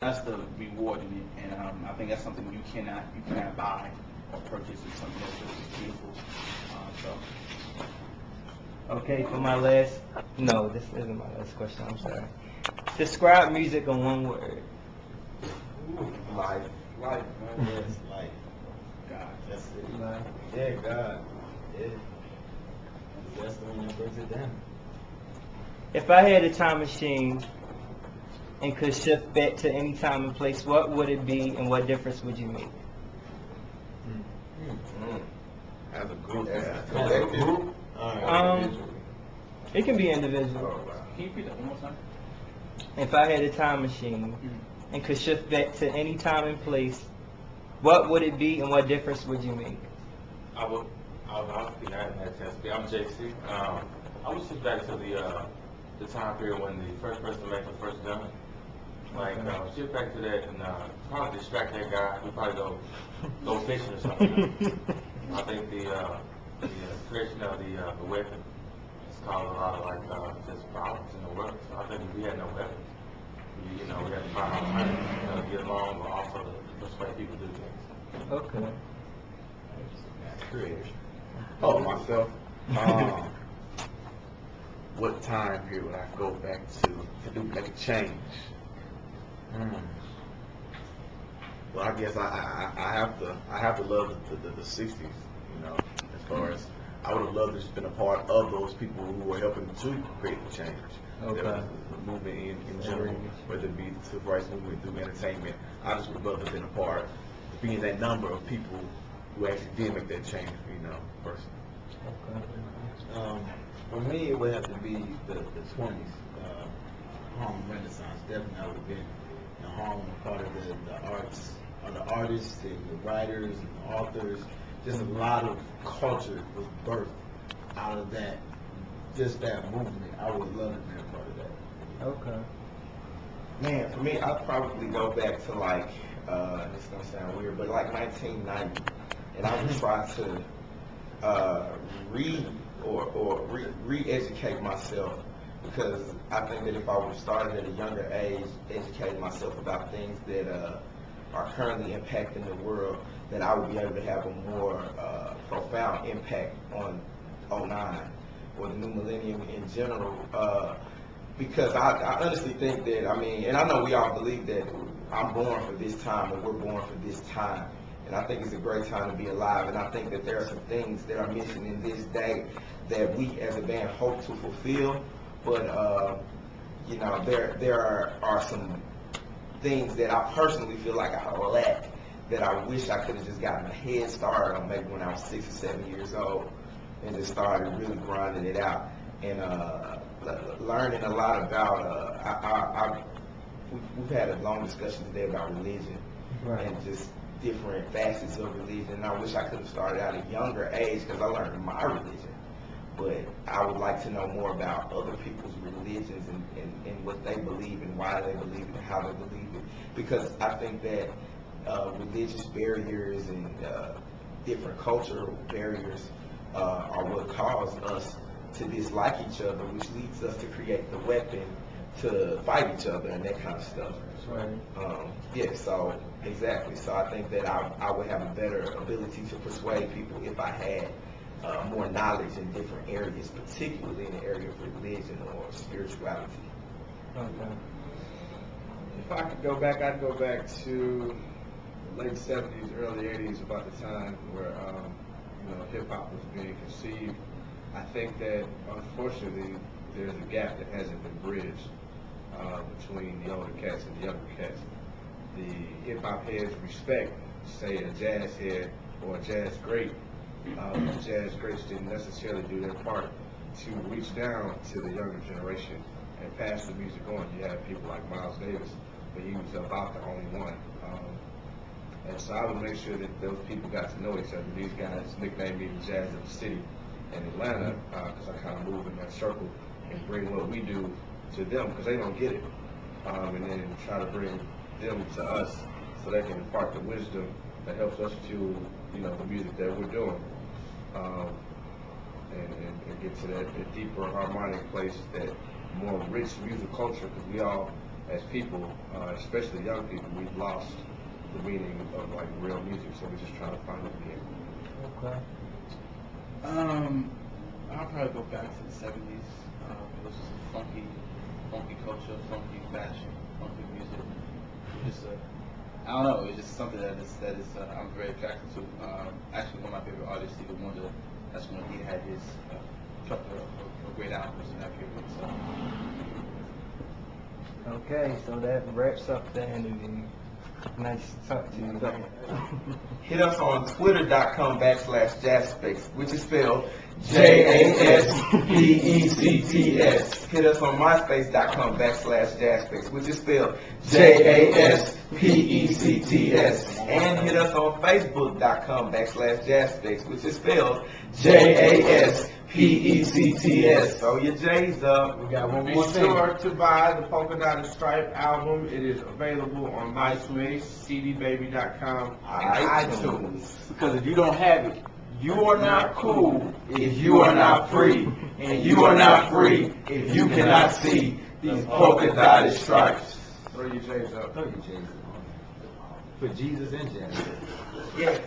That's the reward in it, and I think that's something you cannot buy or purchase. It's something that's just beautiful. Okay, for my last, no, this isn't my last question, I'm sorry. Describe music in one word. Life. Life, man. Yes, life. God, That's it. Life. Yeah, God. Yeah. That's the one that breaks it down. If I had a time machine and could shift back to any time and place, what would it be and what difference would you make? As a group, As yeah. a Collective. group? Alright. It can be individual. Oh, wow. can you repeat that one more time? If I had a time machine and could shift back to any time and place, what would it be and what difference would you make? I would speak. I haven't had a chance to speak. I'm JC. I would shift back to the time period when the first person to make the first gun. Like shift back to that and probably distract that guy. We probably go fishing or something. I think the creation of the weapon has caused a lot of just problems in the world. So I think if we had no weapons, we had to find alternatives, get along, but also to persuade people to do things. Okay. Creative. Oh, myself. What time period would I go back to make a change? Well, I guess I have to love the '60s. As far as I would have loved to just been a part of those people who were helping to create the change. Okay. The movement in general, whether it be the civil rights movement through entertainment. I just would love to have been a part, being that number of people who actually did make that change. Personally. For me, it would have to be the 20s, Harlem Renaissance. Definitely, I would have been in Harlem, a part of the arts, the artists and the writers and the authors. Just a lot of culture was birthed out of that, just that movement. I would love to be a part of that. Okay. Man, for me, I'd probably go back to this is gonna sound weird, but like 1990, and I would try to read or re-educate myself, because I think that if I would have started at a younger age, educating myself about things that are currently impacting the world, then I would be able to have a more profound impact on '09 or the new millennium in general. Because I honestly think that, and I know we all believe that I'm born for this time or we're born for this time. And I think it's a great time to be alive. And I think that there are some things that are missing in this day that we as a band hope to fulfill. But, there are some things that I personally feel like I lack, that I wish I could have just gotten a head start on maybe when I was 6 or 7 years old and just started really grinding it out. And learning a lot about, we've had a long discussion today about religion. Right. And just different facets of religion. And I wish I could have started at a younger age, because I learned my religion. But I would like to know more about other people's religions and what they believe and why they believe it and how they believe it. Because I think that religious barriers and different cultural barriers are what cause us to dislike each other, which leads us to create the weapon to fight each other and that kind of stuff. Right. So exactly. So I think that I would have a better ability to persuade people if I had more knowledge in different areas, particularly in the area of religion or spirituality. Okay. If I could go back, I'd go back to the late '70s, early '80s, about the time where hip hop was being conceived. I think that unfortunately there's a gap that hasn't been bridged between the older cats and the younger cats. The hip hop heads respect, say, a jazz head or a jazz great. Jazz greats didn't necessarily do their part to reach down to the younger generation and pass the music on. You have people like Miles Davis, but he was about the only one. And so I would make sure that those people got to know each other. These guys nicknamed me the Jazz of the City in Atlanta, because I kind of move in that circle and bring what we do to them, because they don't get it. And then try to bring them to us so they can impart the wisdom that helps us fuel, the music that we're doing. And get to that deeper harmonic place, that more rich music culture, because we all as people, especially young people, we've lost the meaning of like real music, so we're just trying to find it again. Okay. I'll probably go back to the 70s. It was just a funky culture, funky fashion, funky music. Just I don't know. It's just something that is I'm very attracted to. Actually, one of my favorite artists, Stevie Wonder. That's when he had his couple of great albums in that period. So. Okay, so that wraps up the interview. Nice to talk to you, man. Hit us on twitter.com/Jaspects, which is spelled Jaspects. Hit us on myspace.com/Jaspects, which is spelled Jaspects. And hit us on facebook.com/Jaspects, which is spelled Jaspects. Throw your J's up. We got one Be more thing. sure to buy the Polka Dotted Stripe album. It is available on MySpace, cdbaby.com, and iTunes. Because if you don't have it, you are not cool if you are not free. And you are not free if you cannot see these polka dotted stripes. Throw your J's up. Throw your J's up. For Jesus and Jazz. Yes.